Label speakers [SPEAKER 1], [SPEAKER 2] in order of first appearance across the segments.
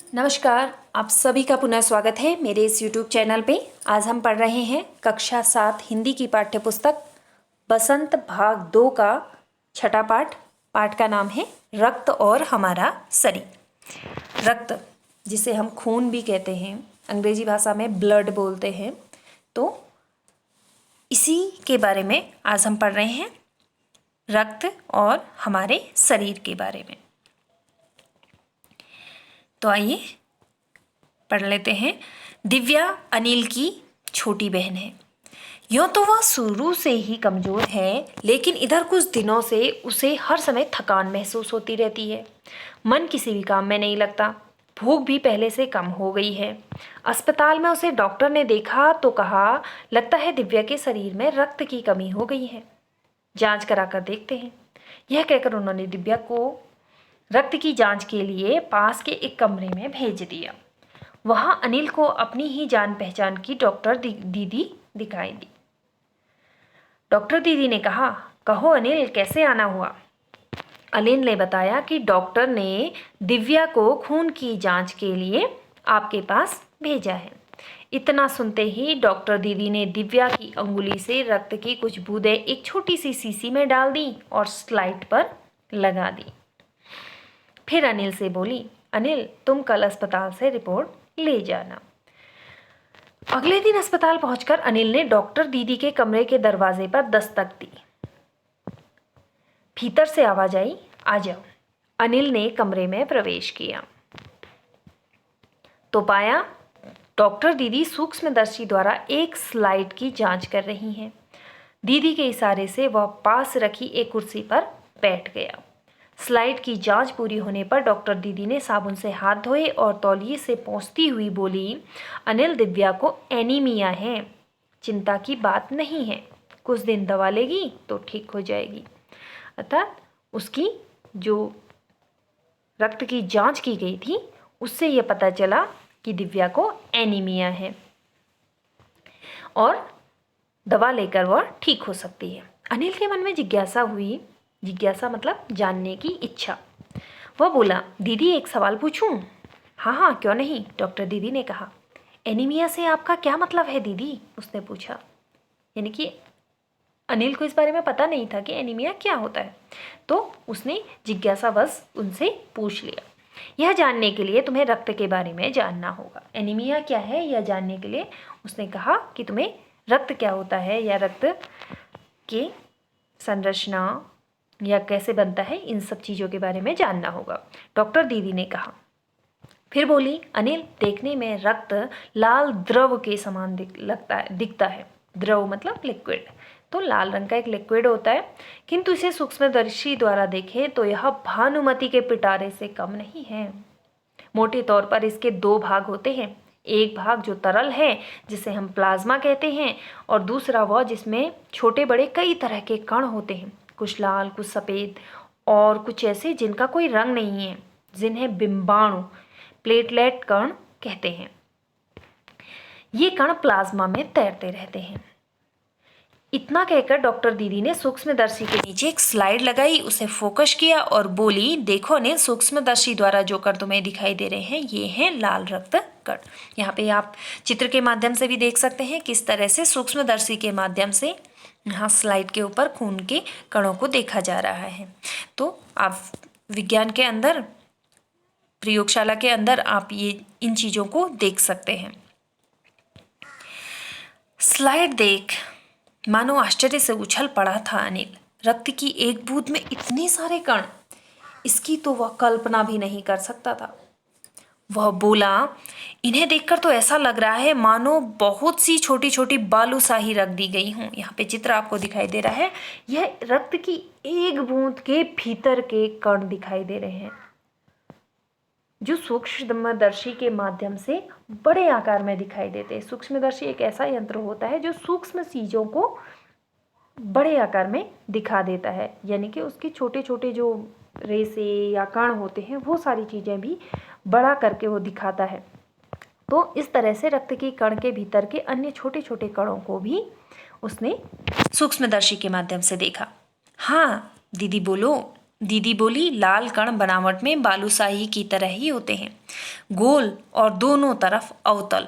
[SPEAKER 1] नमस्कार, आप सभी का पुनः स्वागत है मेरे इस YouTube चैनल पे। आज हम पढ़ रहे हैं कक्षा 7 हिंदी की पाठ्य पुस्तक बसंत भाग 2 का छठा पाठ। पाठ का नाम है रक्त और हमारा शरीर। रक्त, जिसे हम खून भी कहते हैं, अंग्रेजी भाषा में ब्लड बोलते हैं, तो इसी के बारे में आज हम पढ़ रहे हैं, रक्त और हमारे शरीर के बारे में। तो आइए पढ़ लेते हैं। दिव्या अनिल की छोटी बहन है। यूँ तो वह शुरू से ही कमज़ोर है, लेकिन इधर कुछ दिनों से उसे हर समय थकान महसूस होती रहती है। मन किसी भी काम में नहीं लगता। भूख भी पहले से कम हो गई है। अस्पताल में उसे डॉक्टर ने देखा तो कहा, लगता है दिव्या के शरीर में रक्त की कमी हो गई है। जांच कराकर देखते हैं। यह कहकर उन्होंने दिव्या को रक्त की जांच के लिए पास के एक कमरे में भेज दिया। वहाँ अनिल को अपनी ही जान पहचान की डॉक्टर दीदी दिखाई दी। डॉक्टर दीदी ने कहा, कहो अनिल, कैसे आना हुआ? अनिल ने बताया कि डॉक्टर ने दिव्या को खून की जांच के लिए आपके पास भेजा है। इतना सुनते ही डॉक्टर दीदी ने दिव्या की अंगुली से रक्त की कुछ बूंदें एक छोटी सी शीशी में डाल दी और स्लाइड पर लगा दी। फिर अनिल से बोली, अनिल, तुम कल अस्पताल से रिपोर्ट ले जाना। अगले दिन अस्पताल पहुंचकर अनिल ने डॉक्टर दीदी के कमरे के दरवाजे पर दस्तक दी। भीतर से आवाज आई, आ जाओ। अनिल ने कमरे में प्रवेश किया तो पाया डॉक्टर दीदी सूक्ष्मदर्शी द्वारा एक स्लाइड की जांच कर रही हैं। दीदी के इशारे से वह पास रखी एक कुर्सी पर बैठ गया। स्लाइड की जांच पूरी होने पर डॉक्टर दीदी ने साबुन से हाथ धोए और तौलिए से पोंछती हुई बोली, अनिल, दिव्या को एनीमिया है। चिंता की बात नहीं है, कुछ दिन दवा लेगी तो ठीक हो जाएगी। अर्थात उसकी जो रक्त की जांच की गई थी उससे यह पता चला कि दिव्या को एनीमिया है और दवा लेकर वह ठीक हो सकती है। अनिल के मन में जिज्ञासा हुई। जिज्ञासा मतलब जानने की इच्छा। वह बोला, दीदी, एक सवाल पूछूं? हाँ हाँ, क्यों नहीं, डॉक्टर दीदी ने कहा। एनीमिया से आपका क्या मतलब है दीदी? उसने पूछा। यानी कि अनिल को इस बारे में पता नहीं था कि एनीमिया क्या होता है, तो उसने जिज्ञासावश उनसे पूछ लिया। यह जानने के लिए तुम्हें रक्त के बारे में जानना होगा। एनीमिया क्या है यह जानने के लिए उसने कहा कि तुम्हें रक्त क्या होता है या रक्त की संरचना या कैसे बनता है, इन सब चीज़ों के बारे में जानना होगा, डॉक्टर दीदी ने कहा। फिर बोली, अनिल, देखने में रक्त लाल द्रव के समान दिखता है। द्रव मतलब लिक्विड, तो लाल रंग का एक लिक्विड होता है, किंतु इसे सूक्ष्मदर्शी द्वारा देखें तो यह भानुमति के पिटारे से कम नहीं है। मोटे तौर पर इसके दो भाग होते हैं। एक भाग जो तरल है, जिसे हम प्लाज्मा कहते हैं, और दूसरा वह जिसमें छोटे बड़े कई तरह के कण होते हैं, कुछ लाल, कुछ सफ़ेद और कुछ ऐसे जिनका कोई रंग नहीं है, जिन्हें बिंबाणु, प्लेटलेट कण कहते हैं। ये कण प्लाज्मा में तैरते रहते हैं। इतना कहकर डॉक्टर दीदी ने सूक्ष्मदर्शी के नीचे एक स्लाइड लगाई, उसे फोकस किया और बोली, देखो ने, सूक्ष्मदर्शी द्वारा जो कण तुम्हें दिखाई दे रहे हैं ये हैं लाल रक्त कण। यहाँ पे आप चित्र के माध्यम से भी देख सकते हैं किस तरह से सूक्ष्मदर्शी के माध्यम से यहाँ स्लाइड के ऊपर खून के कणों को देखा जा रहा है। तो आप विज्ञान के अंदर, प्रयोगशाला के अंदर आप ये इन चीज़ों को देख सकते हैं। स्लाइड देख मानो आश्चर्य से उछल पड़ा था अनिल। रक्त की एक बूंद में इतने सारे कण, इसकी तो वह कल्पना भी नहीं कर सकता था। वह बोला, इन्हें देखकर तो ऐसा लग रहा है मानो बहुत सी छोटी छोटी बालूशाही रख दी गई हों। यहाँ पे चित्र आपको दिखाई दे रहा है, यह रक्त की एक बूंद के भीतर के कण दिखाई दे रहे हैं, जो सूक्ष्मदर्शी के माध्यम से बड़े आकार में दिखाई देते हैं। सूक्ष्मदर्शी एक ऐसा यंत्र होता है जो सूक्ष्म चीज़ों को बड़े आकार में दिखा देता है, यानी कि उसके छोटे छोटे जो रेसे या कण होते हैं वो सारी चीज़ें भी बड़ा करके वो दिखाता है। तो इस तरह से रक्त के कण के भीतर के अन्य छोटे छोटे कणों को भी उसने सूक्ष्मदर्शी के माध्यम से देखा। हाँ दीदी बोलो, दीदी बोली, लाल कण बनावट में बालूशाही की तरह ही होते हैं, गोल और दोनों तरफ अवतल,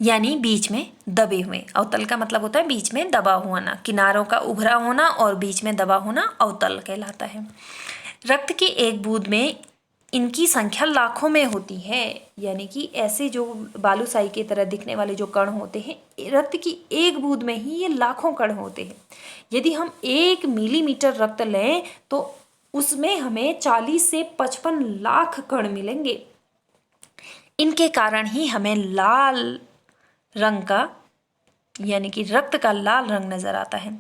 [SPEAKER 1] यानी बीच में दबे हुए। अवतल का मतलब होता है बीच में दबा होना, किनारों का उभरा होना और बीच में दबा होना अवतल कहलाता है। रक्त की एक बूंद में इनकी संख्या लाखों में होती है, यानी कि ऐसे जो बालूशाही की तरह दिखने वाले जो कण होते हैं, रक्त की एक बूंद में ही ये लाखों कण होते हैं। यदि हम 1 मिलीमीटर रक्त लें तो उसमें हमें 40 से 55 लाख कण मिलेंगे। इनके कारण ही हमें लाल रंग का, यानी कि रक्त का लाल रंग नजर आता है।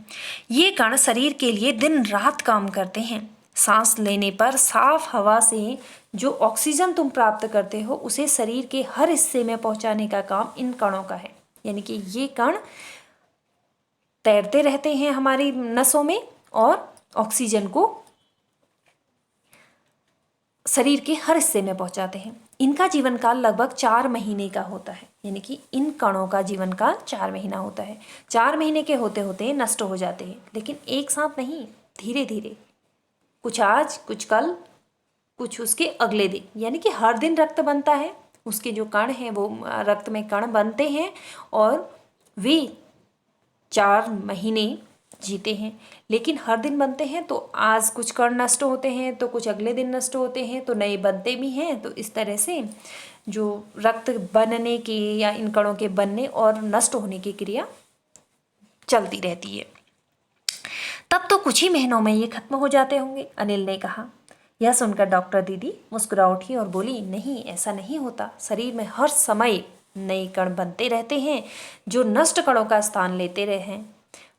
[SPEAKER 1] ये कण शरीर के लिए दिन रात काम करते हैं। सांस लेने पर साफ हवा से जो ऑक्सीजन तुम प्राप्त करते हो उसे शरीर के हर हिस्से में पहुंचाने का काम इन कणों का है। यानी कि ये कण तैरते रहते हैं हमारी नसों में और ऑक्सीजन को शरीर के हर हिस्से में पहुंचाते हैं। इनका जीवन काल लगभग 4 महीने का होता है, यानी कि इन कणों का जीवन काल 4 महीना होता है। 4 महीने के होते होते नष्ट हो जाते हैं, लेकिन एक साथ नहीं, धीरे धीरे, कुछ आज कुछ कल कुछ उसके अगले दिन, यानी कि हर दिन रक्त बनता है। उसके जो कण हैं वो रक्त में कण बनते हैं और वे 4 महीने जीते हैं, लेकिन हर दिन बनते हैं। तो आज कुछ कण नष्ट होते हैं तो कुछ अगले दिन नष्ट होते हैं, तो नए बनते भी हैं। तो इस तरह से जो रक्त बनने की या इन कणों के बनने और नष्ट होने की क्रिया चलती रहती है। तब तो कुछ ही महीनों में ये खत्म हो जाते होंगे, अनिल ने कहा। यह सुनकर डॉक्टर दीदी मुस्कुरा उठी और बोली, नहीं, ऐसा नहीं होता। शरीर में हर समय नए कण बनते रहते हैं जो नष्ट कणों का स्थान लेते रहे हैं।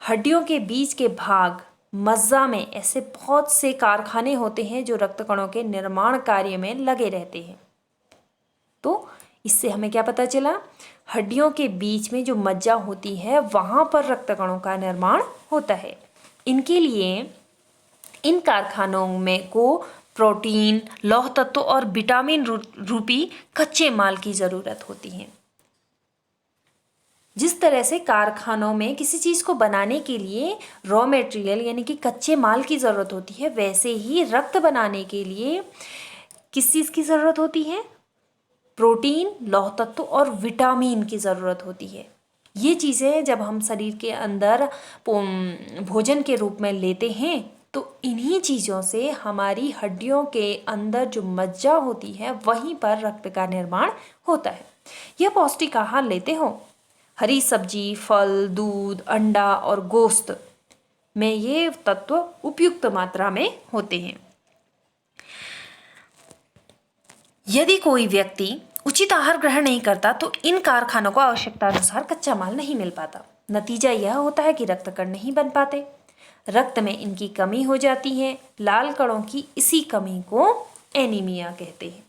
[SPEAKER 1] हड्डियों के बीच के भाग मज्जा में ऐसे बहुत से कारखाने होते हैं जो रक्त कणों के निर्माण कार्य में लगे रहते हैं। तो इससे हमें क्या पता चला? हड्डियों के बीच में जो मज्जा होती है वहाँ पर रक्त कणों का निर्माण होता है। इनके लिए इन कारखानों में को प्रोटीन, लौह तत्व और विटामिन रूपी कच्चे माल की ज़रूरत होती है। जिस तरह से कारखानों में किसी चीज़ को बनाने के लिए रॉ मटेरियल यानी कि कच्चे माल की ज़रूरत होती है, वैसे ही रक्त बनाने के लिए किस चीज़ की ज़रूरत होती है? प्रोटीन, लौह तत्व और विटामिन की ज़रूरत होती है। ये चीज़ें जब हम शरीर के अंदर भोजन के रूप में लेते हैं तो इन्हीं चीज़ों से हमारी हड्डियों के अंदर जो मज्जा होती है वहीं पर रक्त का निर्माण होता है। यह पौष्टिक आहार लेते हो, हरी सब्जी, फल, दूध, अंडा और गोश्त में ये तत्व उपयुक्त मात्रा में होते हैं। यदि कोई व्यक्ति उचित आहार ग्रहण नहीं करता तो इन कारखानों को आवश्यकता अनुसार कच्चा माल नहीं मिल पाता। नतीजा यह होता है कि रक्त कण नहीं बन पाते, रक्त में इनकी कमी हो जाती है। लाल कणों की इसी कमी को एनीमिया कहते हैं।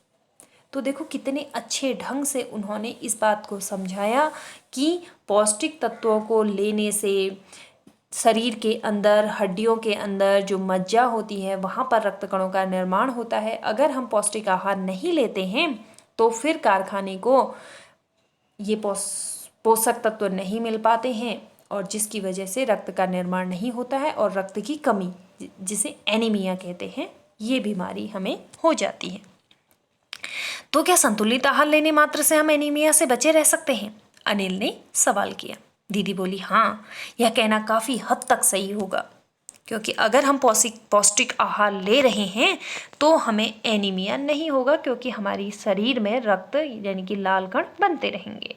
[SPEAKER 1] तो देखो कितने अच्छे ढंग से उन्होंने इस बात को समझाया कि पौष्टिक तत्वों को लेने से शरीर के अंदर, हड्डियों के अंदर जो मज्जा होती है वहाँ पर रक्त कणों का निर्माण होता है। अगर हम पौष्टिक आहार नहीं लेते हैं तो फिर कारखाने को ये पोषक तत्व नहीं मिल पाते हैं और जिसकी वजह से रक्त का निर्माण नहीं होता है और रक्त की कमी, जिसे एनीमिया कहते हैं, ये बीमारी हमें हो जाती है। तो क्या संतुलित आहार लेने मात्र से हम एनीमिया से बचे रह सकते हैं? अनिल ने सवाल किया। दीदी बोली, हाँ, यह कहना काफ़ी हद तक सही होगा, क्योंकि अगर हम पौष्टिक आहार ले रहे हैं तो हमें एनीमिया नहीं होगा, क्योंकि हमारी शरीर में रक्त यानी कि लाल कण बनते रहेंगे।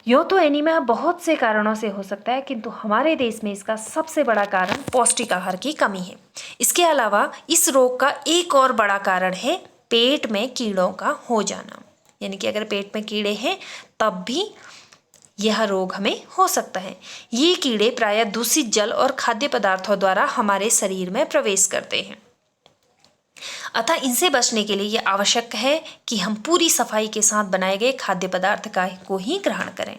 [SPEAKER 1] यूँ तो एनीमिया बहुत से कारणों से हो सकता है, किंतु हमारे देश में इसका सबसे बड़ा कारण पौष्टिक आहार की कमी है। इसके अलावा इस रोग का एक और बड़ा कारण है पेट में कीड़ों का हो जाना, यानी कि अगर पेट में कीड़े हैं तब भी यह रोग हमें हो सकता है। ये कीड़े प्रायः दूषित जल और खाद्य पदार्थों द्वारा हमारे शरीर में प्रवेश करते हैं। अतः इनसे बचने के लिए यह आवश्यक है कि हम पूरी सफाई के साथ बनाए गए खाद्य पदार्थ को ही ग्रहण करें।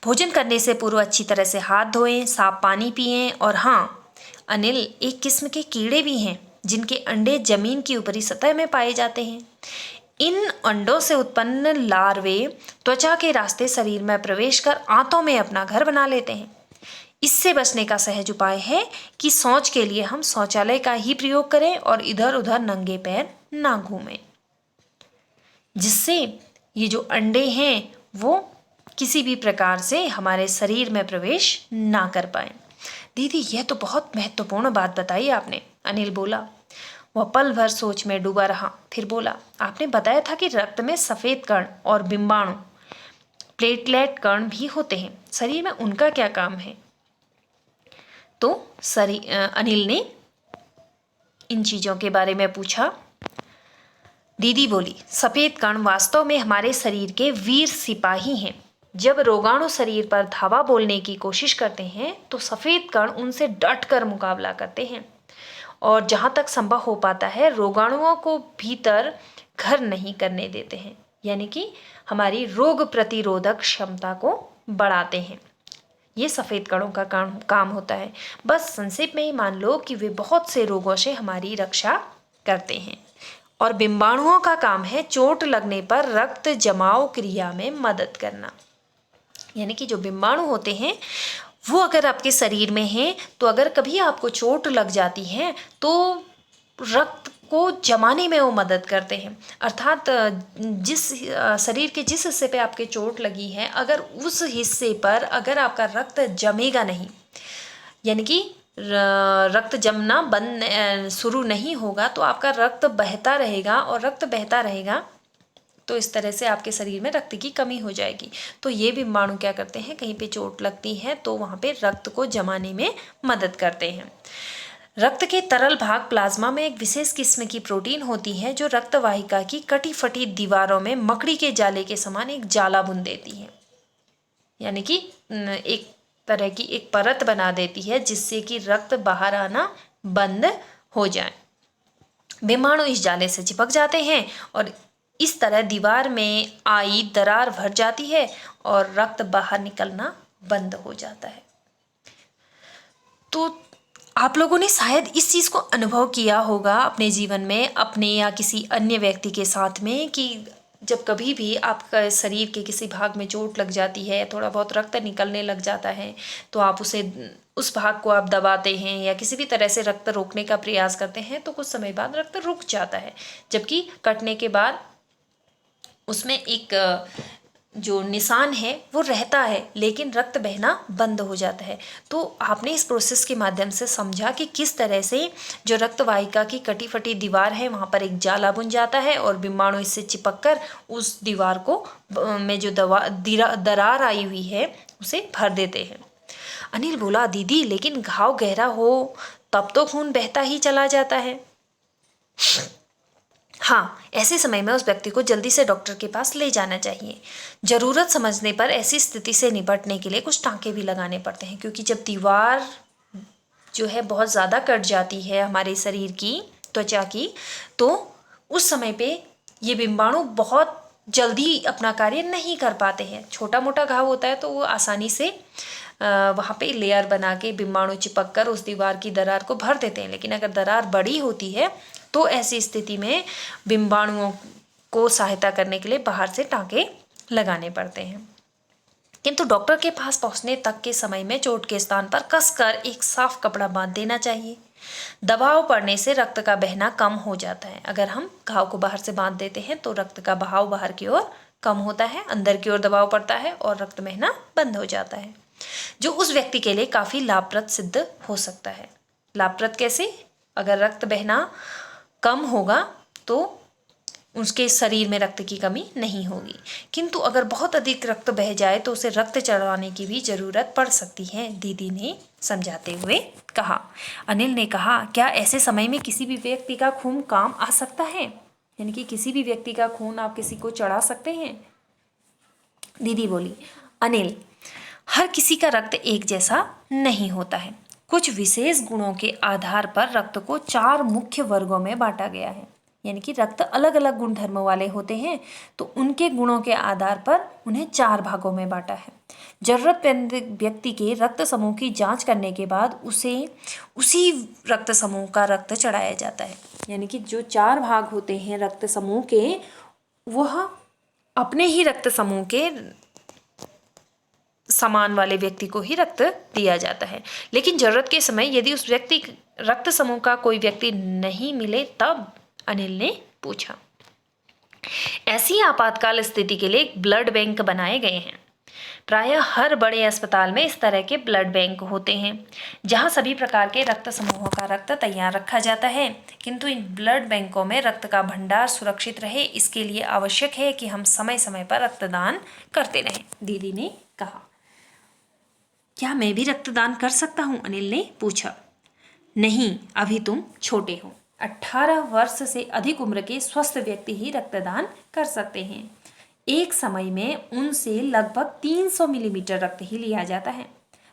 [SPEAKER 1] भोजन करने से पूर्व अच्छी तरह से हाथ धोएं, साफ पानी पिएं। और हाँ अनिल, एक किस्म के कीड़े भी हैं जिनके अंडे जमीन की ऊपरी सतह में पाए जाते हैं। इन अंडों से उत्पन्न लार्वे त्वचा के रास्ते शरीर में प्रवेश कर आंतों में अपना घर बना लेते हैं। इससे बचने का सहज उपाय है कि शौच के लिए हम शौचालय का ही प्रयोग करें और इधर उधर नंगे पैर ना घूमें, जिससे ये जो अंडे हैं वो किसी भी प्रकार से हमारे शरीर में प्रवेश ना कर पाए। दीदी यह तो बहुत महत्वपूर्ण बात बताई आपने, अनिल बोला। वह पल भर सोच में डूबा रहा, फिर बोला, आपने बताया था कि रक्त में सफेद कण और बिंबाणु प्लेटलेट कण भी होते हैं, शरीर में उनका क्या काम है? तो अनिल ने इन चीजों के बारे में पूछा। दीदी बोली, सफेद कण वास्तव में हमारे शरीर के वीर सिपाही हैं। जब रोगाणु शरीर पर धावा बोलने की कोशिश करते हैं तो सफेद कण उनसे डट कर मुकाबला करते हैं और जहाँ तक संभव हो पाता है रोगाणुओं को भीतर घर नहीं करने देते हैं, यानी कि हमारी रोग प्रतिरोधक क्षमता को बढ़ाते हैं। ये सफ़ेद कणों का काम होता है। बस संक्षेप में ही मान लो कि वे बहुत से रोगों से हमारी रक्षा करते हैं। और बिंबाणुओं का काम है चोट लगने पर रक्त जमाव क्रिया में मदद करना, यानी कि जो बिंबाणु होते हैं वो अगर आपके शरीर में हैं तो अगर कभी आपको चोट लग जाती है तो रक्त को जमाने में वो मदद करते हैं। अर्थात जिस शरीर के जिस हिस्से पे आपके चोट लगी है, अगर उस हिस्से पर अगर आपका रक्त जमेगा नहीं, यानी कि रक्त जमना बंद शुरू नहीं होगा, तो आपका रक्त बहता रहेगा और रक्त बहता रहेगा तो इस तरह से आपके शरीर में रक्त की कमी हो जाएगी। तो ये बिंबाणु क्या करते हैं, कहीं पे चोट लगती है तो वहाँ पे रक्त को जमाने में मदद करते हैं। रक्त के तरल भाग प्लाज्मा में एक विशेष किस्म की प्रोटीन होती है जो रक्त वाहिका की कटी फटी दीवारों में मकड़ी के जाले के समान एक जाला बुन देती है, यानी कि एक तरह की एक परत बना देती है जिससे कि रक्त बाहर आना बंद हो जाए। बिंबाणु इस जाले से चिपक जाते हैं और इस तरह दीवार में आई दरार भर जाती है और रक्त बाहर निकलना बंद हो जाता है। तो आप लोगों ने शायद इस चीज़ को अनुभव किया होगा अपने जीवन में, अपने या किसी अन्य व्यक्ति के साथ में, कि जब कभी भी आपका शरीर के किसी भाग में चोट लग जाती है, थोड़ा बहुत रक्त निकलने लग जाता है, तो आप उस भाग को आप दबाते हैं या किसी भी तरह से रक्त रोकने का प्रयास करते हैं तो कुछ समय बाद रक्त रुक जाता है, जबकि कटने के बाद उसमें एक जो निशान है वो रहता है लेकिन रक्त बहना बंद हो जाता है। तो आपने इस प्रोसेस के माध्यम से समझा कि किस तरह से जो रक्त वाहिका की कटी फटी दीवार है वहाँ पर एक जाला बुन जाता है और बिंबाणु इससे चिपककर उस दीवार को में जो दरार आई हुई है उसे भर देते हैं। अनिल बोला, दीदी लेकिन घाव गहरा हो तब तो खून बहता ही चला जाता है। हाँ, ऐसे समय में उस व्यक्ति को जल्दी से डॉक्टर के पास ले जाना चाहिए। ज़रूरत समझने पर ऐसी स्थिति से निपटने के लिए कुछ टाँके भी लगाने पड़ते हैं, क्योंकि जब दीवार जो है बहुत ज़्यादा कट जाती है हमारे शरीर की त्वचा की, तो उस समय पे ये बिंबाणु बहुत जल्दी अपना कार्य नहीं कर पाते हैं। छोटा मोटा घाव होता है तो वो आसानी से वहाँ पे लेयर बना के बिंबाणु चिपक कर उस दीवार की दरार को भर देते हैं, लेकिन अगर दरार बड़ी होती है तो ऐसी स्थिति में बिंबाणुओं को सहायता करने के लिए बाहर से टाँके लगाने पड़ते हैं। किंतु डॉक्टर के पास पहुंचने तक के समय में चोट के स्थान पर कसकर एक साफ कपड़ा बांध देना चाहिए। दबाव पड़ने से रक्त का बहना कम हो जाता है। अगर हम घाव को बाहर से बांध देते हैं तो रक्त का बहाव बाहर की ओर कम होता है, अंदर की ओर दबाव पड़ता है और रक्त बहना बंद हो जाता है, जो उस व्यक्ति के लिए काफ़ी लाभप्रद सिद्ध हो सकता है। लाभप्रद कैसे? अगर रक्त बहना कम होगा तो उसके शरीर में रक्त की कमी नहीं होगी, किंतु अगर बहुत अधिक रक्त बह जाए तो उसे रक्त चढ़ाने की भी ज़रूरत पड़ सकती है, दीदी ने समझाते हुए कहा। अनिल ने कहा, क्या ऐसे समय में किसी भी व्यक्ति का खून काम आ सकता है? यानी कि किसी भी व्यक्ति का खून आप किसी को चढ़ा सकते हैं? दीदी बोली, अनिल, हर किसी का रक्त एक जैसा नहीं होता है। कुछ विशेष गुणों के आधार पर रक्त को 4 मुख्य वर्गों में बांटा गया है, यानी कि रक्त अलग अलग गुण धर्म वाले होते हैं तो उनके गुणों के आधार पर उन्हें 4 भागों में बांटा है। जरूरतमंद व्यक्ति के रक्त समूह की जांच करने के बाद उसे उसी रक्त समूह का रक्त चढ़ाया जाता है, यानी कि जो 4 भाग होते हैं रक्त समूह के, वह अपने ही रक्त समूह के समान वाले व्यक्ति को ही रक्त दिया जाता है। लेकिन जरूरत के समय यदि उस व्यक्ति रक्त समूह का कोई व्यक्ति नहीं मिले तब? अनिल ने पूछा। ऐसी आपातकाल स्थिति के लिए ब्लड बैंक बनाए गए हैं। प्रायः हर बड़े अस्पताल में इस तरह के ब्लड बैंक होते हैं जहां सभी प्रकार के रक्त समूहों का रक्त तैयार रखा जाता है। किंतु इन ब्लड बैंकों में रक्त का भंडार सुरक्षित रहे, इसके लिए आवश्यक है कि हम समय समय पर रक्तदान करते रहें, दीदी ने कहा। क्या मैं भी रक्तदान कर सकता हूं? अनिल ने पूछा। नहीं, अभी तुम छोटे हो। 18 वर्ष से अधिक उम्र के स्वस्थ व्यक्ति ही रक्तदान कर सकते हैं। एक समय में उनसे लगभग 300 मिलीमीटर रक्त ही लिया जाता है।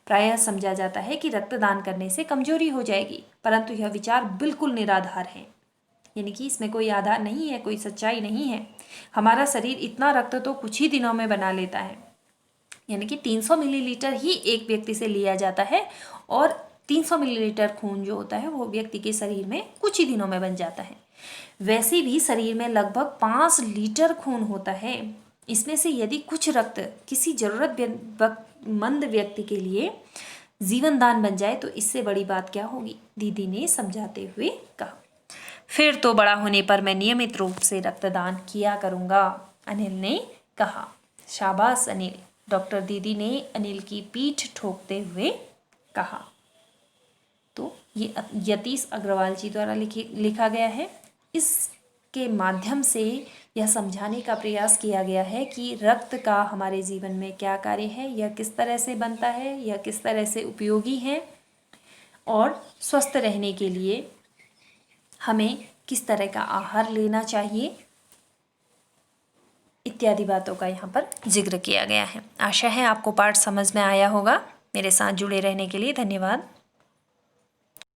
[SPEAKER 1] प्रायः समझा जाता है कि रक्तदान करने से कमजोरी हो जाएगी, परंतु यह विचार बिल्कुल निराधार है। यानी कि इसमें कोई आधार नहीं है, कोई सच्चाई नहीं है। हमारा शरीर इतना रक्त तो कुछ ही दिनों में बना लेता है। यानी कि 300 मिलीलीटर ही एक व्यक्ति से लिया जाता है और 300 मिलीलीटर खून जो होता है वो व्यक्ति के शरीर में कुछ ही दिनों में बन जाता है। वैसे भी शरीर में लगभग 5 लीटर खून होता है। इसमें से यदि कुछ रक्त किसी जरूरतमंद व्यक्ति के लिए जीवन दान बन जाए तो इससे बड़ी बात क्या होगी, दीदी ने समझाते हुए कहा। फिर तो बड़ा होने पर मैं नियमित रूप से रक्तदान किया करूँगा, अनिल ने कहा। शाबाश अनिल, डॉक्टर दीदी ने अनिल की पीठ ठोकते हुए कहा। तो ये यतीश अग्रवाल जी द्वारा लिखा गया है। इसके माध्यम से यह समझाने का प्रयास किया गया है कि रक्त का हमारे जीवन में क्या कार्य है, यह किस तरह से बनता है, यह किस तरह से उपयोगी है और स्वस्थ रहने के लिए हमें किस तरह का आहार लेना चाहिए इत्यादि बातों का यहाँ पर जिक्र किया गया है। आशा है आपको पाठ समझ में आया होगा। मेरे साथ जुड़े रहने के लिए धन्यवाद।